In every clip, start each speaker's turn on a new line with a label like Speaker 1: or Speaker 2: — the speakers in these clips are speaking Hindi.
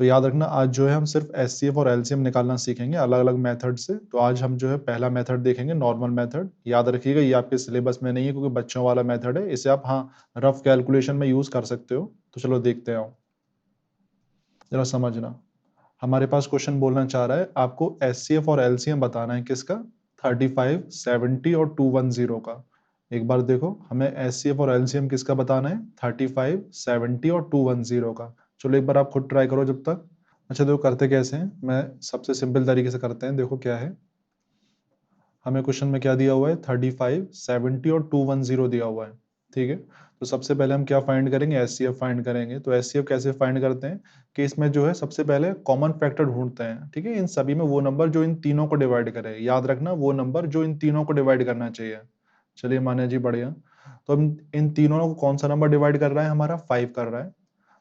Speaker 1: तो याद रखना आज जो है हम सिर्फ एचसीएफ और एलसीएम निकालना सीखेंगे अलग अलग मेथड से। तो आज हम जो है पहला मेथड देखेंगे, नॉर्मल मेथड। याद रखिएगा ये आपके सिलेबस में नहीं है क्योंकि बच्चों वाला मेथड है, इसे आप हाँ रफ कैलकुलेशन में यूज कर सकते हो। तो चलो देखते हैं, जरा समझना। हमारे पास क्वेश्चन बोलना चाह रहा है आपको एचसीएफ और एलसीएम बताना है किसका, 35, 70 और 210 का। एक बार देखो हमें एचसीएफ और एलसीएम किसका बताना है, 35, 70 और 210 का। चलो एक बार आप खुद ट्राई करो जब तक। अच्छा देखो करते कैसे हैं, मैं सबसे सिंपल तरीके से करते हैं। देखो क्या है, हमें क्वेश्चन में क्या दिया हुआ है, 35, 70 और 210 दिया हुआ है। ठीक है, तो सबसे पहले हम क्या फाइंड करेंगे, एचसीएफ फाइंड करेंगे। तो एचसीएफ कैसे फाइंड करते हैं कि इसमें जो है सबसे पहले कॉमन फैक्टर ढूंढते हैं। ठीक है, इन सभी में वो नंबर जो इन तीनों को डिवाइड करे। याद रखना वो नंबर जो इन तीनों को डिवाइड करना चाहिए। चलिए मान्या जी बढ़िया। तो हम इन तीनों को कौन सा नंबर डिवाइड कर रहा है, हमारा 5 कर रहा है।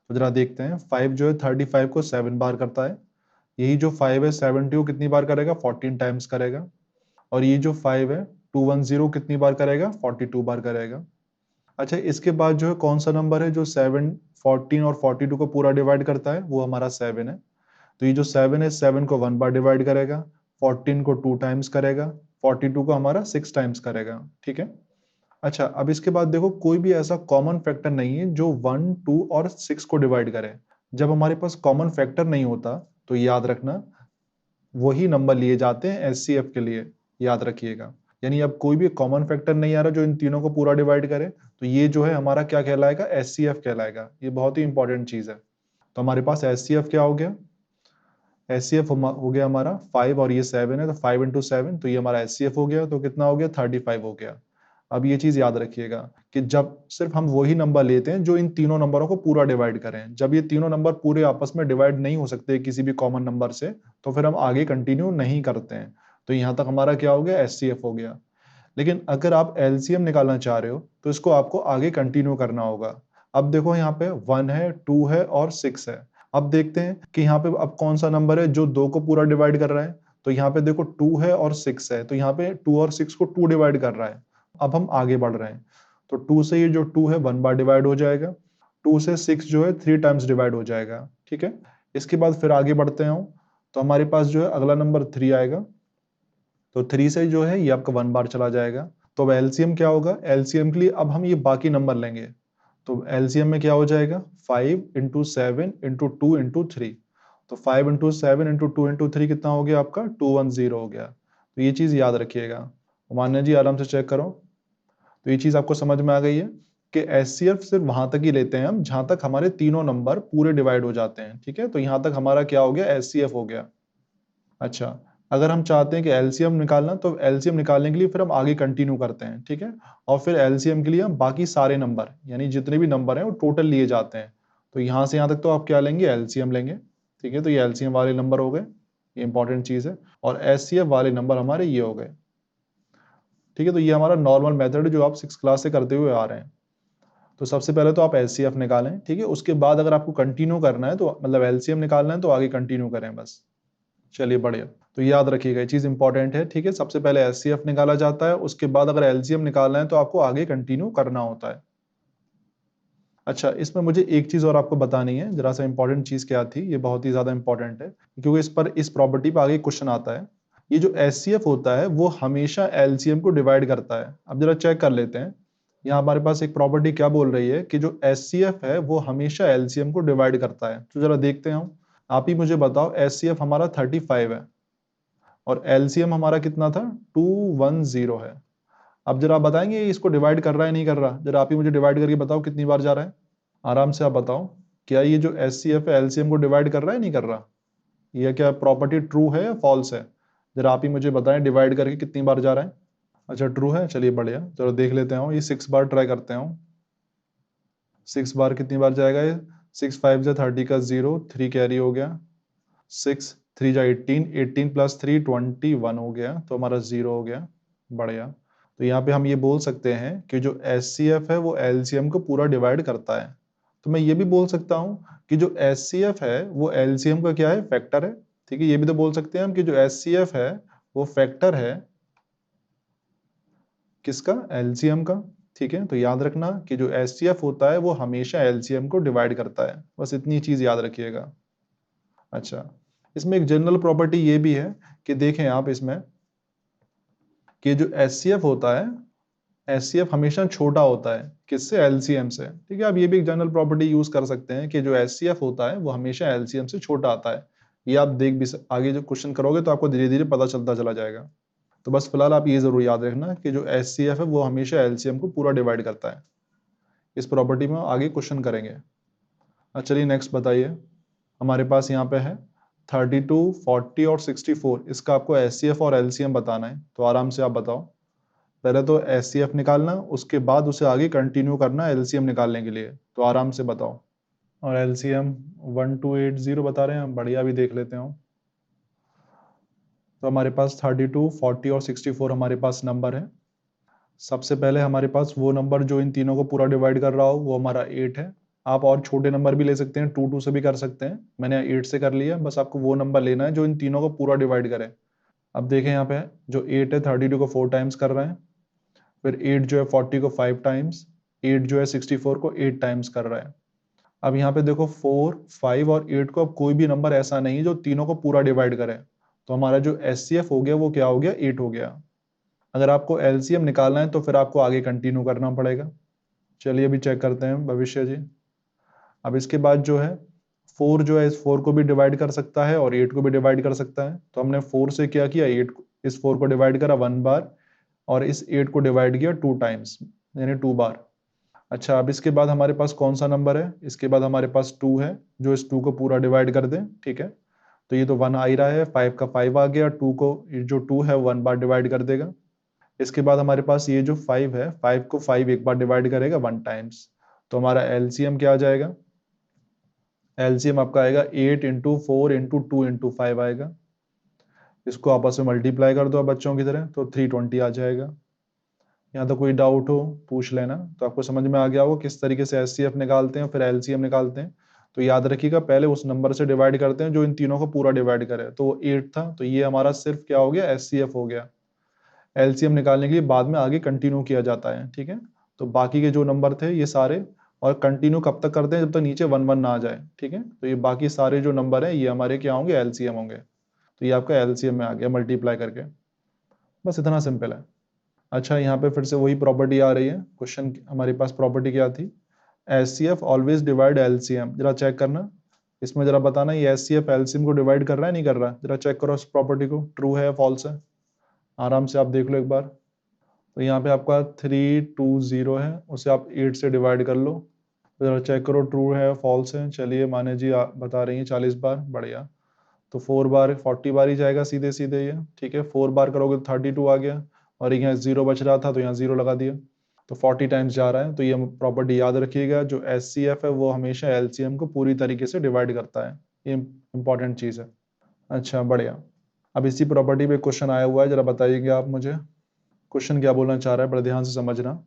Speaker 1: तो जरा देखते हैं, 5 जो है 35 को 7 बार करता है। यही जो 5 है 70 को कितनी बार करेगा, 14 टाइम्स करेगा। और ये जो 5 है 210 कितनी बार करेगा, 42 बार करेगा। अच्छा इसके बाद जो है कौन सा नंबर है जो 7, 14 और 42 को पूरा डिवाइड करता है, वो हमारा 7 है। तो ये जो 7 है 7 को 1 बार डिवाइड करेगा, 14 को 2 टाइम्स करेगा, 42 को हमारा 6 टाइम्स करेगा। ठीक है। अच्छा अब इसके बाद देखो कोई भी ऐसा कॉमन फैक्टर नहीं है जो 1, 2 और 6 को डिवाइड करे। जब हमारे पास कॉमन फैक्टर नहीं होता तो याद रखना वही नंबर लिए जाते हैं एचसीएफ के लिए। याद रखिएगा, यानी अब कोई भी कॉमन फैक्टर नहीं आ रहा जो इन तीनों को पूरा डिवाइड करे, तो ये जो है हमारा क्या कहलाएगा, एचसीएफ कहलाएगा। ये बहुत ही इंपॉर्टेंट चीज है। तो हमारे पास एचसीएफ क्या हो गया, एचसीएफ हो गया हमारा 5 और ये 7 है, तो 5 इंटू 7, तो ये हमारा एचसीएफ हो गया। तो कितना हो गया, 35 हो गया। अब ये चीज याद रखिएगा कि जब सिर्फ हम वही नंबर लेते हैं जो इन तीनों नंबरों को पूरा डिवाइड करें। जब ये तीनों नंबर पूरे आपस में डिवाइड नहीं हो सकते किसी भी कॉमन नंबर से, तो फिर हम आगे कंटिन्यू नहीं करते हैं। तो यहाँ तक हमारा क्या हो गया, एचसीएफ हो गया। लेकिन अगर आप एलसीएम निकालना चाह रहे हो तो इसको आपको आगे कंटिन्यू करना होगा। अब देखो यहाँ पे 1 है, 2 है और 6 है। अब देखते हैं कि यहाँ पे अब कौन सा नंबर है जो 2 को पूरा डिवाइड कर रहा है। तो यहाँ पे देखो 2 है और 6 है, तो यहाँ पे 2 और 6 को 2 डिवाइड कर रहा है। अब हम आगे बढ़ रहे हैं, तो 2 से ये जो 2 है 1 बार डिवाइड हो जाएगा, 2 से 6 जो है 3 टाइम्स डिवाइड हो जाएगा। ठीक है, इसके बाद फिर आगे बढ़ते हैं, तो हमारे पास जो है अगला नंबर 3 आएगा। तो 3 से जो है ये आपका 1 बार चला जाएगा। तो अब एलसीएम क्या होगा, एलसीएम के लिए अब हम ये बाकी नंबर लेंगे। तो एलसीएम में क्या हो जाएगा, 5 इंटू 7 इंटू 2 इंटू 3। तो 5 इंटू 7 इंटू 2 इंटू 3 कितना हो गया आपका, 210 हो गया। तो ये चीज याद रखिएगा। मान्या जी आराम से चेक करो। तो ये चीज आपको समझ में आ गई है कि एचसीएफ सिर्फ वहां तक ही लेते हैं हम जहां तक हमारे तीनों नंबर पूरे डिवाइड हो जाते हैं। ठीक है, तो यहां तक हमारा क्या हो गया, एचसीएफ हो गया। अच्छा अगर हम चाहते हैं कि एलसीएम निकालना, तो एलसीएम निकालने के लिए फिर हम आगे कंटिन्यू करते हैं। ठीक है, और फिर एलसीएम के लिए हम बाकी सारे नंबर यानी जितने भी नंबर हैं वो टोटल लिए जाते हैं। तो यहाँ से यहाँ तक तो आप क्या लेंगे, एलसीएम लेंगे। ठीक है, तो ये एलसीएम वाले नंबर हो गए, ये इंपॉर्टेंट चीज है। और एचसीएफ वाले नंबर हमारे ये हो गए। ठीक है, तो ये हमारा नॉर्मल मेथड है जो आप 6 क्लास से करते हुए आ रहे हैं। तो सबसे पहले तो आप एचसीएफ निकालें। ठीक है, उसके बाद अगर आपको कंटिन्यू करना है तो मतलब एलसीएम निकालना है तो आगे कंटिन्यू करें बस। चलिए बढ़िया। तो याद रखिएगा ये चीज इंपॉर्टेंट है। ठीक है, सबसे पहले एचसीएफ निकाला जाता है, उसके बाद अगर एलसीएम निकालना है तो आपको आगे कंटिन्यू करना होता है। अच्छा इसमें मुझे एक चीज और आपको बतानी है, जरा सा इंपॉर्टेंट चीज क्या थी, ये बहुत ही ज्यादा इंपॉर्टेंट है क्योंकि इस प्रॉपर्टी पर आगे क्वेश्चन आता है। ये जो एचसीएफ होता है वो हमेशा एलसीएम को डिवाइड करता है। अब जरा चेक कर लेते हैं, यहाँ हमारे पास एक प्रॉपर्टी क्या बोल रही है कि जो एचसीएफ है वो हमेशा एलसीएम को डिवाइड करता है। तो जरा देखते हैं हम, आप ही मुझे बताओ, एचसीएफ हमारा 35 है और एलसीएम हमारा कितना था, 210 है। अब जरा आप बताएंगे इसको डिवाइड कर रहा है नहीं कर रहा, जरा आप ही मुझे डिवाइड करके बताओ कितनी बार जा रहा है। आराम से आप बताओ, क्या ये जो एचसीएफ है एलसीएम को डिवाइड कर रहा है नहीं कर रहा, ये क्या प्रॉपर्टी ट्रू है या फॉल्स है, जरा आप ही मुझे बताएं डिवाइड करके कितनी बार जा रहा है। अच्छा ट्रू है, चलिए बढ़िया। चलो देख लेते हैं, ये 6 बार ट्राई करते हैं। 6 बार कितनी बार जाएगा ये, 6 5 जा 30 का 0, 3 कैरी हो गया, 6 3 जा 18, 18 प्लस 3 21 हो गया, तो हमारा 0 हो गया। बढ़िया। तो यहाँ पे हम ये बोल सकते हैं कि जो एचसीएफ है वो एलसीएम को पूरा डिवाइड करता है। तो मैं ये भी बोल सकता हूँ कि जो एचसीएफ है वो एलसीएम का क्या है, फैक्टर है। ठीक है, ये भी तो बोल सकते हैं हम कि जो एचसीएफ है वो फैक्टर है किसका, एलसीएम का। ठीक है, तो याद रखना कि जो एचसीएफ होता है वो हमेशा एलसीएम को डिवाइड करता है, बस इतनी चीज याद रखिएगा। अच्छा, इसमें एक जनरल प्रॉपर्टी ये भी है कि देखें आप इसमें कि जो एचसीएफ होता है, एचसीएफ हमेशा छोटा होता है किससे, एलसीएम से। ठीक है, आप ये भी एक जनरल प्रॉपर्टी यूज कर सकते हैं कि जो एचसीएफ होता है वो हमेशा एलसीएम से छोटा आता है। ये आप देख भी आगे जो क्वेश्चन करोगे तो आपको धीरे धीरे पता चलता चला जाएगा। तो बस फिलहाल आप ये जरूर याद रखना कि जो एचसीएफ है वो हमेशा एलसीएम को पूरा डिवाइड करता है। इस प्रॉपर्टी में आगे क्वेश्चन करेंगे। चलिए नेक्स्ट बताइए। हमारे पास यहाँ पे है 32, 40 और 64। इसका आपको एचसीएफ और एलसीएम बताना है, तो आराम से आप बताओ। पहले तो एचसीएफ निकालना, उसके बाद उसे आगे कंटिन्यू करना एलसीएम निकालने के लिए, तो आराम से बताओ। और एलसीएम 1280 बता रहे हैं, बढ़िया भी देख लेते हो। तो हमारे पास 32, 40 और 64 हमारे पास नंबर है। सबसे पहले हमारे पास वो नंबर जो इन तीनों को पूरा डिवाइड कर रहा हो वो हमारा 8 है। आप और छोटे नंबर भी ले सकते हैं, 2 से भी कर सकते हैं, मैंने 8 से कर लिया। बस आपको वो नंबर लेना है जो इन तीनों को पूरा डिवाइड करे। अब देखें यहाँ पे जो 8 है 32 को 4 टाइम्स कर रहे हैं, फिर 8 जो है 40 को 5 टाइम्स, 8 जो है 64 को 8 टाइम्स कर रहा है। अब यहाँ पे देखो 4, 5 और 8 को अब कोई भी नंबर ऐसा नहीं जो तीनों को पूरा डिवाइड करे, तो हमारा जो एचसीएफ हो गया वो क्या हो गया, 8 हो गया। अगर आपको एलसीएम निकालना है तो फिर आपको आगे कंटिन्यू करना पड़ेगा। चलिए अभी चेक करते हैं भविष्य जी। अब इसके बाद जो है 4 जो है इस 4 को भी डिवाइड कर सकता है और 8 को भी डिवाइड कर सकता है, तो हमने 4 से क्या किया, 8 इस 4 को डिवाइड करा 1 बार और इस 8 को डिवाइड किया 2 टाइम्स, यानी 2 बार। अच्छा, अब इसके बाद हमारे पास कौन सा नंबर है, इसके बाद हमारे पास 2 है जो इस 2 को पूरा डिवाइड कर दे। ठीक है, तो ये तो 1 आ ही रहा है, 5 का 5 आ गया, 2 को जो 2 है 1 बार डिवाइड कर देगा। इसके बाद हमारे पास ये जो 5 है, 5 को 5 एक बार डिवाइड करेगा 1 टाइम्स, तो हमारा एलसीएम क्या आ जाएगा, एलसीएम आपका आएगा 8 इंटू 4 इंटू 2 इंटू 5 आएगा। इसको आपस में मल्टीप्लाई कर दो बच्चों की तरह, तो 320 आ जाएगा। यहाँ तो कोई डाउट हो पूछ लेना। तो आपको समझ में आ गया होगा किस तरीके से एचसीएफ निकालते हैं फिर एलसीएम निकालते हैं। तो याद रखिएगा पहले उस नंबर से डिवाइड करते हैं जो इन तीनों को पूरा डिवाइड करे, तो वो 8 था, तो ये हमारा सिर्फ क्या हो गया, एचसीएफ हो गया। एलसीएम निकालने के लिए बाद में आगे कंटिन्यू किया जाता है। ठीक है, तो बाकी के जो नंबर थे ये सारे, और कंटिन्यू कब तक करते हैं, जब तक नीचे 1 1 ना आ जाए। ठीक है, तो ये बाकी सारे जो नंबर है ये हमारे क्या होंगे, एलसीएम होंगे। तो ये आपका एलसीएम में आ गया मल्टीप्लाई करके। बस इतना सिंपल है। अच्छा, यहाँ पे फिर से वही प्रॉपर्टी आ रही है। क्वेश्चन हमारे पास प्रॉपर्टी क्या थी, एचसीएफ ऑलवेज डिवाइड एलसीएम। जरा चेक करना, इसमें जरा बताना ये एचसीएफ एलसीएम को डिवाइड कर रहा है नहीं कर रहा, जरा चेक करो इस प्रॉपर्टी को, ट्रू है या फॉल्स है, आराम से आप देख लो एक बार। तो यहाँ पे आपका 320 है, उसे आप 8 से डिवाइड कर लो, तो जरा चेक करो ट्रू है या फॉल्स है। चलिए माने जी बता रही हैं 40 बार, बढ़िया। तो 4 बार 40 बार ही जाएगा सीधे सीधे ये। ठीक है, 4 बार करोगे तो 32 आ गया, और यहाँ 0 बच रहा था तो यहाँ 0 लगा दिया, तो 40 टाइम्स जा रहा है। तो ये प्रॉपर्टी याद रखिएगा, जो एचसीएफ है वो हमेशा एलसीएम को पूरी तरीके से डिवाइड करता है, ये इंपॉर्टेंट चीज़ है। अच्छा, बढ़िया। अब इसी प्रॉपर्टी पे क्वेश्चन आया हुआ है, जरा बताइएगा आप मुझे क्वेश्चन क्या बोलना चाह रहा है, बड़े ध्यान से समझना।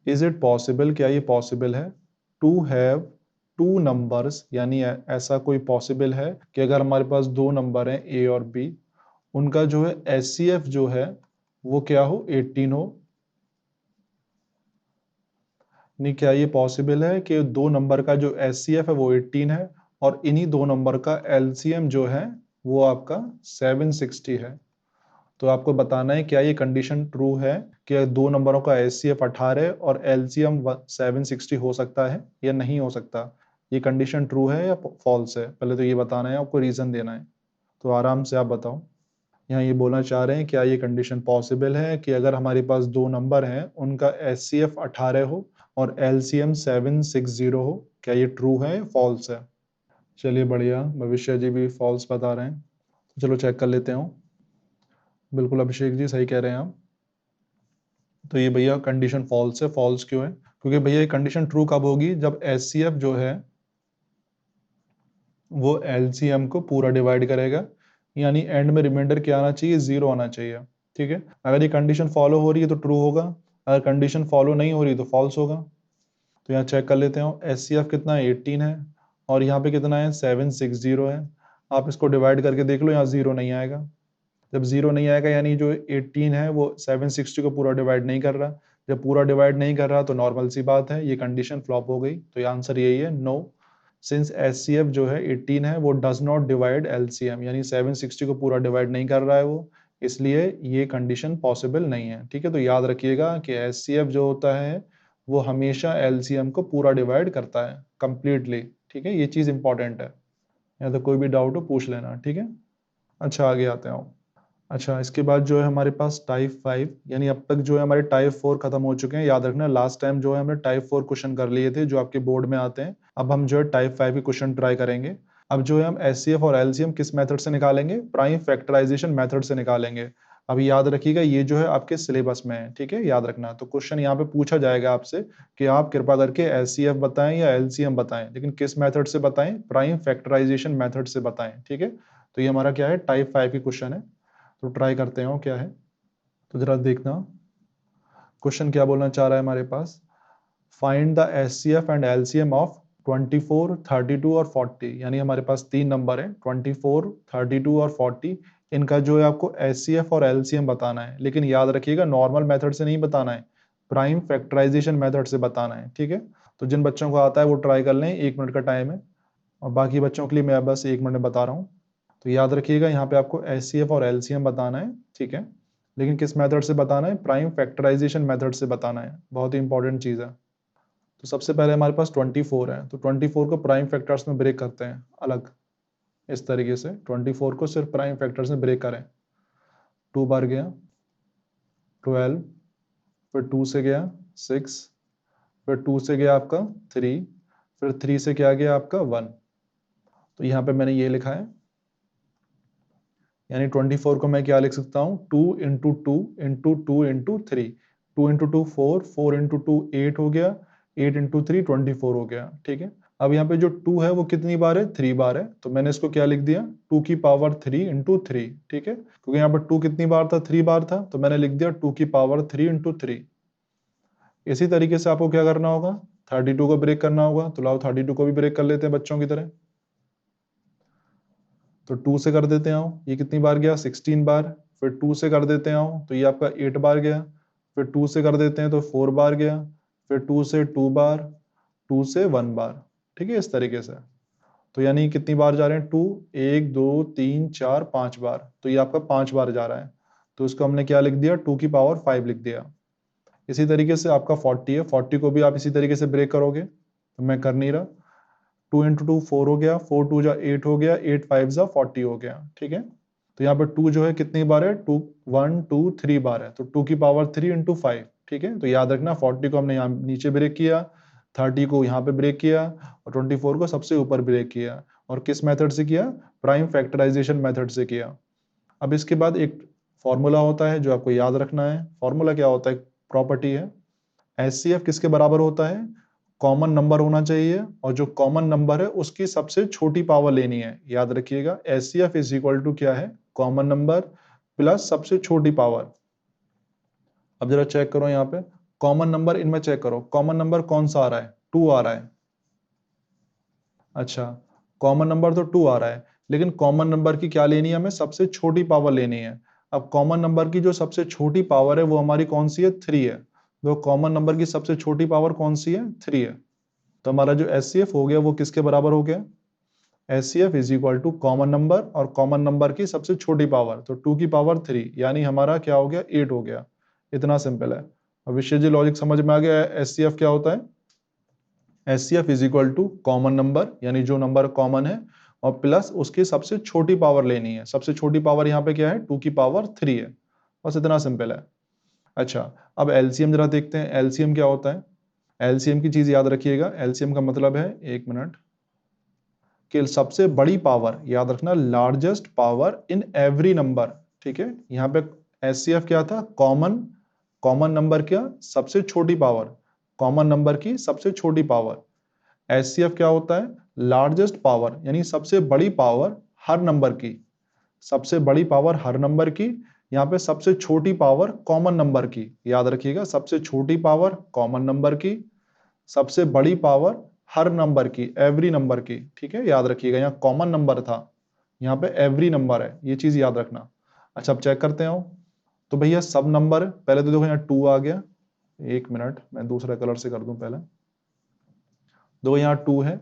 Speaker 1: इज इट पॉसिबल, क्या ये पॉसिबल है, टू हैव 2 नंबर्स, यानी ऐसा कोई पॉसिबल है कि अगर हमारे पास 2 नंबर हैं ए और बी, उनका जो है एचसीएफ जो है वो क्या हो, 18 हो। नहीं, क्या ये पॉसिबल है कि 2 नंबर का जो एचसीएफ है वो 18 है और इन्हीं 2 नंबर का एलसीएम जो है वो आपका 760 है। तो आपको बताना है क्या ये कंडीशन ट्रू है कि 2 नंबरों का एचसीएफ 18 और एलसीएम 760 हो सकता है या नहीं हो सकता। ये कंडीशन ट्रू है या फॉल्स है, पहले तो ये बताना है, आपको रीजन देना है। तो आराम से आप बताओ। यहाँ ये बोलना चाह रहे हैं क्या ये कंडीशन पॉसिबल है कि अगर हमारे पास 2 नंबर हैं उनका एचसीएफ 18 हो और एलसीएम 760 हो, क्या ये ट्रू है या फॉल्स है। चलिए बढ़िया, भविष्य जी भी फॉल्स बता रहे हैं, चलो चेक कर लेते हो। बिल्कुल अभिषेक जी सही कह रहे हैं आप। तो ये भैया कंडीशन फॉल्स है। फॉल्स क्यों है, क्योंकि भैया ये कंडीशन ट्रू कब होगी, जब एचसीएफ जो है वो एलसीएम को पूरा डिवाइड करेगा, यानी एंड में रिमाइंडर क्या आना चाहिए, 0 आना चाहिए। ठीक है, अगर ये कंडीशन फॉलो हो रही है तो ट्रू होगा, अगर कंडीशन फॉलो नहीं हो रही तो फॉल्स होगा। तो यहाँ चेक कर लेते हो, एचसीएफ कितना है, 18 है, और यहाँ पे कितना है, 760 है। आप इसको डिवाइड करके देख लो, यहाँ 0 नहीं आएगा। जब 0 नहीं आएगा यानी जो 18 है वो 760 को पूरा डिवाइड नहीं कर रहा। जब पूरा डिवाइड नहीं कर रहा तो नॉर्मल सी बात है, ये कंडीशन फ्लॉप हो गई। तो ये आंसर यही है, नो, सिंस एचसीएफ जो है 18 है, वो डज नॉट डिवाइड एलसीएम, यानी 760 को पूरा डिवाइड नहीं कर रहा है वो, इसलिए ये कंडीशन पॉसिबल नहीं है। ठीक है, तो याद रखिएगा कि एचसीएफ जो होता है वो हमेशा एलसीएम को पूरा डिवाइड करता है कंप्लीटली। ठीक है, ये चीज इंपॉर्टेंट है, या तो कोई भी डाउट हो पूछ लेना। ठीक है, अच्छा आगे आते हैं। अच्छा, इसके बाद जो है हमारे पास टाइप 5, यानी अब तक जो है हमारे टाइप 4 खत्म हो चुके हैं। याद रखना लास्ट टाइम जो है हमने टाइप 4 क्वेश्चन कर लिए थे जो आपके बोर्ड में आते हैं। अब हम जो है टाइप 5 के क्वेश्चन ट्राई करेंगे। अब जो है हम एचसीएफ और एलसीएम किस मेथड से निकालेंगे? प्राइम फैक्टराइजेशन मेथड से निकालेंगे। अभी याद रखिएगा ये जो है आपके सिलेबस में है। ठीक है, याद रखना। तो क्वेश्चन यहाँ पे पूछा जाएगा आपसे कि आप कृपा करके एचसीएफ बताएं या एलसीएम बताएं, लेकिन किस मेथड से बताएं? प्राइम फैक्टराइजेशन मेथड से बताएं। ठीक है, तो ये हमारा क्या है, टाइप 5 की क्वेश्चन है। तो ट्राई करते हो क्या है, तो जरा देखना क्वेश्चन क्या बोलना चाह रहा है हमारे पास। Find the HCF and LCM of 24, 32 और 40, यानी हमारे पास 3 नंबर है 24, 32 और 40। इनका जो है आपको एचसीएफ और एलसीएम बताना है, लेकिन याद रखिएगा नॉर्मल मेथड से नहीं बताना है, प्राइम फैक्टराइजेशन मेथड से बताना है। ठीक है, तो जिन बच्चों को आता है वो ट्राई कर लें, 1 मिनट का टाइम है, और बाकी बच्चों के लिए मैं बस 1 मिनट में बता रहा हूँ। तो याद रखिएगा यहाँ पे आपको एचसीएफ और एलसीएम बताना है। ठीक है, लेकिन किस मेथड से बताना है? प्राइम फैक्टराइजेशन मेथड से बताना है, बहुत ही इंपॉर्टेंट चीज है। तो सबसे पहले हमारे पास 24 है, तो 24 को प्राइम फैक्टर्स में ब्रेक करते हैं अलग, इस तरीके से 24 को सिर्फ प्राइम फैक्टर्स में ब्रेक करें। 2 बार गया 12, फिर 2 से गया 6, फिर 2 से गया आपका 3, फिर 3 से क्या गया आपका 1। तो यहाँ पे मैंने ये लिखा है, यानी 24 को मैं क्या लिख सकता हूँ? 2 into 2 into 2 into 3, 2 into 2 4, 4 into 2 8 हो गया, 8 इंटू 3 24 हो गया। ठीक है, अब यहाँ पे जो 2 है वो कितनी बार है? 3 बार है, तो मैंने इसको क्या लिख दिया? 2 की पावर 3 इंटू 3। ठीक है, क्योंकि यहाँ पर 2 कितनी बार था? 3 बार था, तो मैंने लिख दिया 2 की पावर 3 इंटू 3। इसी तरीके से आपको क्या करना होगा? 32 को ब्रेक करना होगा, तो लाओ 32 को भी ब्रेक कर लेते हैं बच्चों की तरह। तो 2 से कर देते हैं, ये कितनी बार गया? 16 बार। फिर 2 से कर देते हैं तो ये आपका 8 बार गया। फिर 2 से कर देते हैं तो 4 बार गया। फिर 2 से 2 बार, 2 से 1 बार। ठीक है, इस तरीके से। तो यानी कितनी बार जा रहे हैं? 2, 1 2 3 4 5 बार, तो ये आपका 5 बार जा रहा है। तो इसको हमने क्या लिख दिया? 2 की पावर 5 लिख दिया। इसी तरीके से आपका 40 है, 40 को भी आप इसी तरीके से ब्रेक करोगे, तो मैं कर नहीं रहा। 2 इंटू 2 4 हो गया, 4 2 जा 8 हो गया, 8 5 जा 40 हो गया। ठीक है, तो यहाँ पर 2 जो है कितनी बार है? 2 1 2 3 बार है, तो 2 की पावर 3 इंटू 5। ठीक है, तो याद रखना 40 को हमने यहाँ नीचे ब्रेक किया, 30 को यहाँ पे ब्रेक किया, और 24 को सबसे ऊपर ब्रेक किया। और किस मेथड से किया? प्राइम फैक्टराइजेशन मेथड से किया। अब इसके बाद एक फॉर्मूला होता है जो आपको याद रखना है। फॉर्मूला क्या होता है? प्रॉपर्टी है। एचसीएफ किसके बराबर होता है? कॉमन नंबर होना चाहिए, और जो कॉमन नंबर है उसकी सबसे छोटी पावर लेनी है। याद रखिएगा एचसीएफ इज इक्वल टू क्या है? कॉमन नंबर प्लस सबसे छोटी पावर। अब जरा चेक करो यहाँ पे कॉमन नंबर, इनमें चेक करो कॉमन नंबर कौन सा आ रहा है? 2 आ रहा है। अच्छा, कॉमन नंबर तो 2 आ रहा है, लेकिन कॉमन नंबर की क्या लेनी है हमें? सबसे छोटी पावर लेनी है। अब कॉमन नंबर की जो सबसे छोटी पावर है वो हमारी कौन सी है? 3 है। तो कॉमन नंबर की सबसे छोटी पावर कौन सी है? 3 है। तो हमारा जो एचसीएफ हो गया वो किसके बराबर हो गया? HCF is equal to common number और कॉमन नंबर की सबसे छोटी पावर, तो 2 की पावर 3, यानी हमारा क्या हो गया? 8 हो गया। इतना सिंपल है। अब विषय जी लॉजिक समझ में आ गया एचसीएफ क्या होता है? HCF is equal to common number, यानी जो नंबर कॉमन है, और प्लस उसकी सबसे छोटी पावर लेनी है। सबसे छोटी पावर यहाँ पे क्या है? 2 की पावर 3 है। बस इतना सिंपल है। अच्छा, अब एलसीएम जरा देखते हैं, एलसीएम क्या होता है? एलसीएम की चीज याद रखिएगा, एलसीएम का मतलब है, 1 मिनट, कि सबसे बड़ी पावर, याद रखना largest power in every number. ठीक है, यहाँ पे एचसीएफ क्या था? कॉमन, कॉमन नंबर क्या? सबसे छोटी पावर, कॉमन नंबर की सबसे छोटी पावर। एचसीएफ क्या होता है? लार्जेस्ट पावर, यानी सबसे बड़ी पावर हर नंबर की, सबसे बड़ी पावर हर नंबर की। यहाँ पे सबसे छोटी पावर कॉमन नंबर की। याद रखिएगा सबसे छोटी पावर कॉमन नंबर की, सबसे बड़ी पावर हर नंबर की, एवरी नंबर की। ठीक है, याद रखिएगा यहाँ कॉमन नंबर था, यहाँ पे एवरी नंबर है, ये चीज याद रखना। अच्छा, अब चेक करते हैं। तो भैया सब नंबर, पहले तो देखो यहाँ 2 आ गया, 1 मिनट मैं दूसरा कलर से कर दूं पहले। देखो यहाँ 2 है,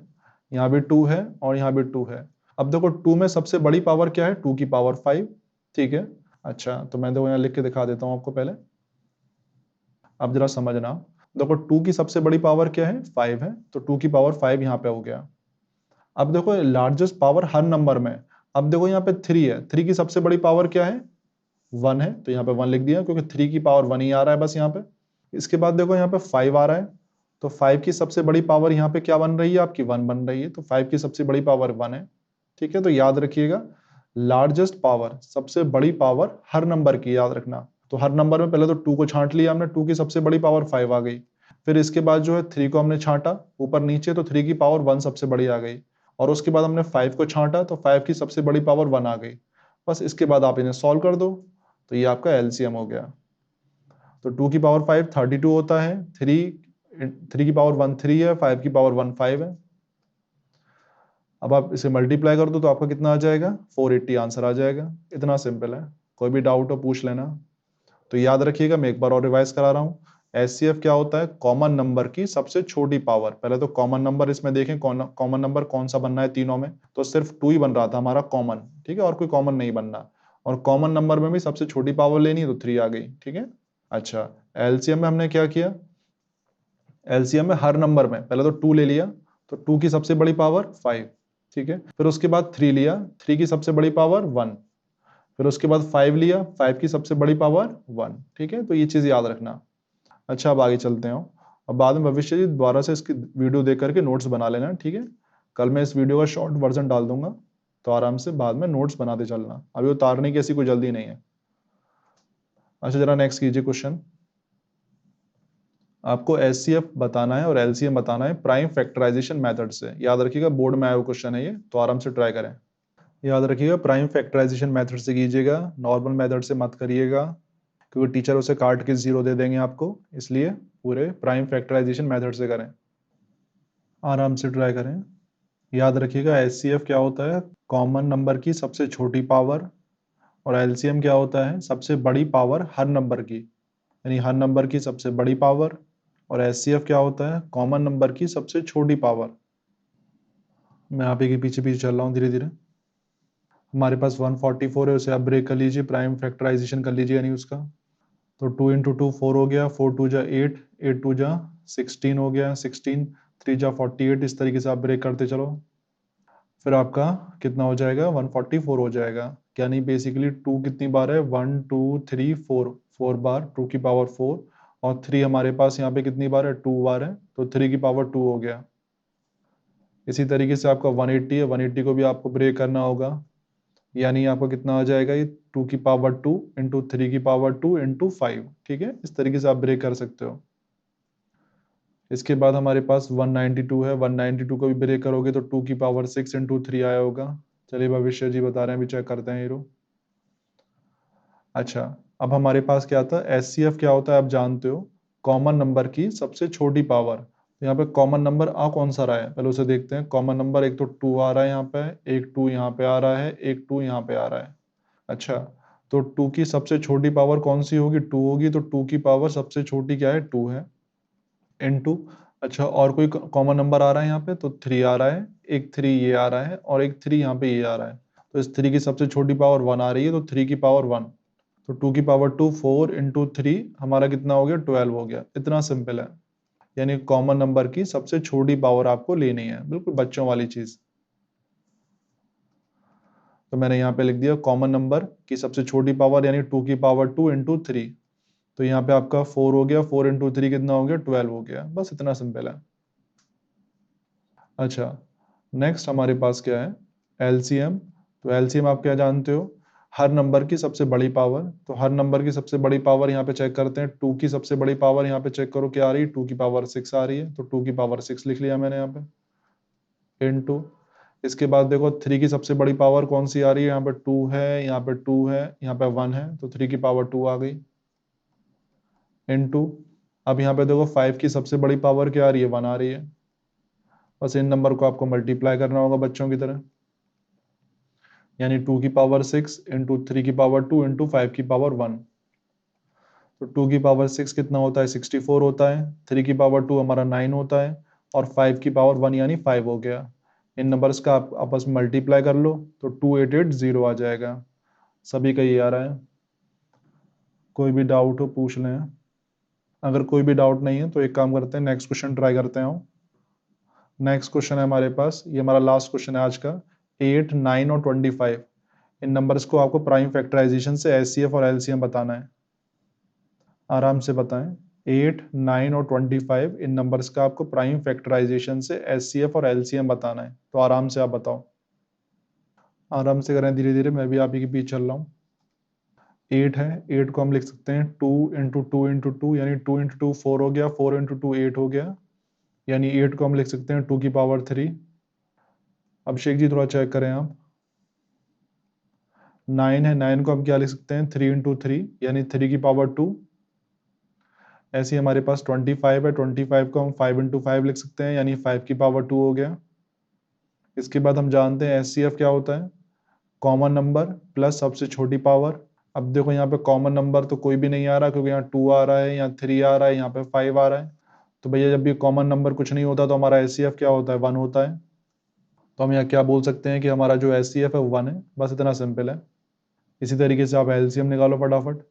Speaker 1: यहाँ भी 2 है और यहाँ भी 2 है। अब देखो 2 में सबसे बड़ी पावर क्या है, 2 की पावर 5, ठीक है। अच्छा, तो मैं देखो यहाँ लिख के दिखा देता हूँ आपको पहले, अब जरा समझना। देखो 2 की सबसे बड़ी पावर क्या है, 5 है, तो 2 की पावर 5 यहाँ पे हो गया। अब देखो लार्जेस्ट पावर हर नंबर में, अब देखो यहाँ पे 3 है, 3 की सबसे बड़ी पावर क्या है, 1 है, तो यहाँ पे 1 लिख दिया क्योंकि 3 की पावर 1 ही आ रहा है बस यहाँ पे। इसके बाद देखो यहाँ पे 5 आ रहा है, तो 5 की सबसे बड़ी पावर यहाँ पे क्या बन रही है आपकी, 1 बन रही है, तो 5 की सबसे बड़ी पावर 1 है, ठीक है। तो याद रखिएगा लार्जेस्ट पावर, सबसे बड़ी पावर हर नंबर की, याद रखना। तो हर नंबर में पहले तो 2 को छांट लिया हमने, 2 की सबसे बड़ी पावर 5 आ गई। फिर इसके बाद जो है 3 को हमने छांटा ऊपर नीचे, तो 3 की पावर 1 सबसे बड़ी आ गई। और उसके बाद हमने 5 को छांटा, तो 5 की सबसे बड़ी पावर 1 आ गई। बस इसके बाद आप इन्हें सॉल्व कर दो, तो ये आपका एलसीएम हो गया। तो 2 की पावर 5 32 होता है, 3 की पावर 1 3 है, 5 की पावर 1 5 है। अब आप इसे मल्टीप्लाई कर दो तो आपका कितना आ जाएगा, 480 आंसर आ जाएगा। इतना सिंपल है, कोई भी डाउट हो पूछ लेना। तो याद रखिएगा, मैं एक बार और रिवाइज करा रहा हूँ। एचसीएफ क्या होता है, कॉमन नंबर की सबसे छोटी पावर। पहले तो कॉमन नंबर इसमें देखें, कॉमन नंबर कौन सा बनना है तीनों में, तो सिर्फ 2 ही बन रहा था हमारा कॉमन, ठीक है, और कोई कॉमन नहीं बनना। और कॉमन नंबर में भी सबसे छोटी पावर लेनी है, तो 3 आ गई, ठीक है। अच्छा, एलसीएम में हमने क्या किया, एलसीएम में हर नंबर में पहले तो 2 ले लिया, तो 2 की सबसे बड़ी पावर 5, ठीक है। फिर उसके बाद 3 लिया, 3 की सबसे बड़ी पावर 1। फिर उसके बाद 5 लिया, 5 की सबसे बड़ी पावर 1, ठीक है। तो ये चीज याद रखना। अच्छा, अब आगे चलते हैं। अब बाद में भविष्य जी दोबारा से इसकी वीडियो देख करके नोट्स बना लेना, ठीक है। कल मैं इस वीडियो का शॉर्ट वर्जन डाल दूंगा, तो आराम से बाद में नोट्स बनाते चलना, अभी उतारने की ऐसी कोई जल्दी नहीं है। अच्छा, जरा नेक्स्ट कीजिए क्वेश्चन। आपको एचसीएफ बताना है और एलसीएम बताना है प्राइम फैक्टराइजेशन मेथड से। याद रखिएगा, बोर्ड में आया हुआ क्वेश्चन है ये, तो आराम से ट्राई करें। याद रखिएगा, प्राइम फैक्टराइजेशन मेथड से कीजिएगा, नॉर्मल मेथड से मत करिएगा, क्योंकि टीचर उसे काट के 0 दे देंगे आपको, इसलिए पूरे प्राइम फैक्टराइजेशन मेथड से करें, आराम से ट्राई करें। याद रखिएगा, एचसीएफ क्या होता है, कॉमन नंबर की सबसे छोटी पावर, और एलसीएम क्या होता है, सबसे बड़ी पावर हर नंबर की, यानी हर नंबर की सबसे बड़ी पावर। और एचसीएफ क्या होता है, कॉमन नंबर की सबसे छोटी पावर। मैं आप ही के पीछे पीछे चल रहा हूँ धीरे धीरे। हमारे पास 144 है, उसे आप ब्रेक कर लीजिए, प्राइम फैक्टराइजेशन कर लीजिए यानी उसका। तो 2 इंटू 2 4 हो गया, 4 2 जा 8, 8 2 जा 16 हो गया, 16 3 जा 48, इस तरीके से आप ब्रेक करते चलो। फिर आपका कितना हो जाएगा, 144 हो जाएगा। यानी बेसिकली 2 कितनी बार है, 1 2 3 4, 4 बार 2 की पावर 4, और 3 हमारे पास यहाँ पे कितनी बार है, 2 बार है, तो 3 की पावर 2 हो गया। इसी तरीके से आपका 180 है, 180 को भी आपको ब्रेक करना होगा, यानी आपका कितना आ जाएगा, ये 2 की पावर 2 इंटू 3 की पावर 2 इंटू 5, ठीक है। इस तरीके से आप ब्रेक कर सकते हो। इसके बाद हमारे पास 192 है, 192 को भी ब्रेक करोगे तो 2 की पावर 6 इंटू 3 आया होगा। चलिए भविष्य जी बता रहे हैं, अभी चेक करते हैं हीरो। अच्छा, अब हमारे पास क्या था, एचसीएफ क्या होता है आप जानते हो, कॉमन नंबर की सबसे छोटी पावर। तो यहाँ पे कॉमन नंबर आ कौन सा रहा है, पहले उसे देखते हैं। कॉमन नंबर एक तो 2 आ रहा है यहाँ पे, एक 2 यहाँ पे आ रहा है, एक 2 यहाँ पे आ रहा है। अच्छा, तो 2 की सबसे छोटी पावर कौन सी होगी, 2 होगी, तो 2 की पावर सबसे छोटी क्या है, 2 है, इनटू। अच्छा, और कोई कॉमन नंबर आ रहा है यहाँ पे, तो 3 आ रहा है, एक 3 ये आ रहा है, और एक 3 यहाँ पे ये आ रहा है। तो इस 3 की सबसे छोटी पावर 1 आ रही है, तो 3 की पावर 1, तो 2 की पावर 2 4 इंटू 3 हमारा कितना हो गया, 12 हो गया। इतना सिंपल है, यानी कॉमन नंबर की सबसे छोटी पावर आपको लेनी है, बिल्कुल बच्चों वाली चीज। तो मैंने यहाँ पे लिख दिया कॉमन नंबर की सबसे छोटी पावर, यानी 2 की पावर 2 इंटू 3, तो यहाँ पे आपका 4 हो गया, 4 इंटू 3 कितना हो गया, 12 हो गया। बस इतना सिंपल है। अच्छा, नेक्स्ट हमारे पास क्या है, एलसीएम। तो एलसीएम आप क्या जानते हो, हर नंबर की सबसे बड़ी पावर। तो हर नंबर की सबसे बड़ी पावर यहाँ पे चेक करते हैं, 2 की सबसे बड़ी पावर यहाँ पे चेक करो क्या आ रही है, 2 की पावर 6 आ रही है, तो 2 की पावर 6 लिख लिया मैंने यहाँ पे, इनटू। इसके बाद देखो 3 की सबसे बड़ी पावर कौन सी आ रही है, यहाँ पे 2 है, यहाँ पे 2 है, यहाँ पे 1 है, तो 3 की पावर 2 आ गई, इनटू। अब यहाँ पे देखो 5 की सबसे बड़ी पावर क्या आ रही है, 1 आ रही है। बस इन नंबर को आपको मल्टीप्लाई करना होगा बच्चों की तरह, यानी 2 की पावर 6 इंटू 3 की पावर 2 इंटू 5 की पावर 1। तो 2 की पावर 6 कितना होता है, 64 होता है, 3 की पावर 2 हमारा 9 होता है, और 5 की पावर 1 यानी 5 हो गया। इन नंबर्स का आप आपस में मल्टीप्लाई कर लो तो 2880 आ जाएगा। सभी का ये आ रहा है। कोई भी डाउट हो पूछ लें। अगर कोई भी डाउट नहीं है तो एक काम करते हैं, नेक्स्ट क्वेश्चन ट्राई करते हैं। नेक्स्ट क्वेश्चन है हमारे पास, ये हमारा लास्ट क्वेश्चन है आज का। 8, 9 और 25 इन नंबर्स को आपको प्राइम फैक्टराइजेशन से एचसीएफ और एलसीएम बताना है। आराम से बताएं। 8, 9 और 25 इन नंबर्स का आपको प्राइम फैक्टराइजेशन से एचसीएफ और एलसीएम बताना है। तो आराम से आप बताओ। आराम से करें, धीरे धीरे, मैं भी आप ही के पीछे चल रहा हूँ। 8 है, 8 को हम लिख सकते हैं 2 इंटू 2 इंटू 2, यानी 2 इंटू 2 4 हो गया, 4 इंटू 2 8 हो गया, यानी 8 को हम लिख सकते हैं 2 की पावर 3। अभिषेक जी थोड़ा चेक करें आप। 9 है, 9 को हम क्या लिख सकते हैं 3 इंटू 3, यानी 3 की पावर 2। ऐसे ही हमारे पास 25 है, 25 को हम 5 इंटू 5 लिख सकते हैं, यानी 5 की पावर 2 हो गया। इसके बाद हम जानते हैं एचसीएफ क्या होता है, कॉमन नंबर प्लस सबसे छोटी पावर। अब देखो यहाँ पे कॉमन नंबर तो कोई भी नहीं आ रहा, क्योंकि यहाँ 2 आ रहा है, यहाँ 3 आ रहा है, यहाँ पे 5 आ रहा है। तो भैया जब भी कॉमन नंबर कुछ नहीं होता तो हमारा एचसीएफ क्या होता है, 1 होता है। तो हम यहाँ क्या बोल सकते हैं कि हमारा जो एचसीएफ है वो 1 है। बस इतना सिंपल है। इसी तरीके से आप एलसीएम निकालो फटाफट।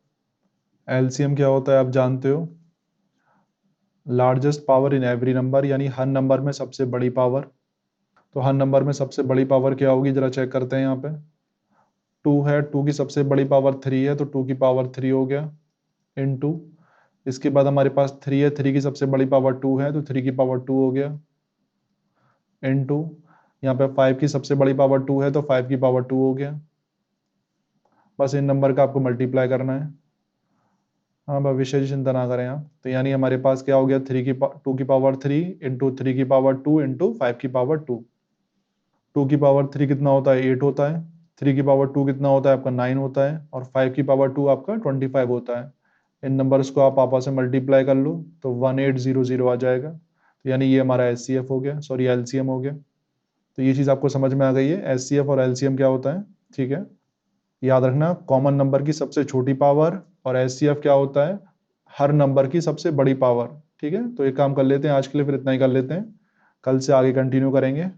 Speaker 1: एलसीएम क्या होता है आप जानते हो, largest power in every number, यानी हर नंबर में सबसे बड़ी पावर। तो हर नंबर में सबसे बड़ी पावर क्या होगी, जरा चेक करते हैं यहाँ पे। 2 है, 2 की सबसे बड़ी पावर 3 है, तो 2 की पावर 3 हो गया, इनटू, इसके बाद हमारे पास 3 है, 3 की सबसे बड़ी पावर 2 है, तो 3 की पावर 2 हो गया, इनटू, यहाँ पे 5 की सबसे बड़ी पावर 2 है, तो 5 की पावर 2 हो गया। बस इन नंबर का आपको मल्टीप्लाई करना है। हाँ, भविष्य की चिंता ना करें आप। तो यानी हमारे पास क्या हो गया, 2 की पावर 3 इंटू 3 की पावर 2 इंटू 5 की पावर 2। 2 की पावर 3 कितना होता है, 8 होता है। 3 की पावर 2 कितना होता है आपका, 9 होता है। और 5 की पावर 2 आपका 25 होता है। इन नंबर्स को आप आपस में मल्टीप्लाई कर लो तो 1800 आ जाएगा। तो यानी ये हमारा एचसीएफ हो गया, सॉरी एलसीएम हो गया। तो ये चीज़ आपको समझ में आ गई है, एचसीएफ और एलसीएम क्या होता है। ठीक है, याद रखना, कॉमन नंबर की सबसे छोटी पावर, और एचसीएफ क्या होता है, हर नंबर की सबसे बड़ी पावर। ठीक है, तो एक काम कर लेते हैं आज के लिए, फिर इतना ही कर लेते हैं, कल से आगे कंटिन्यू करेंगे।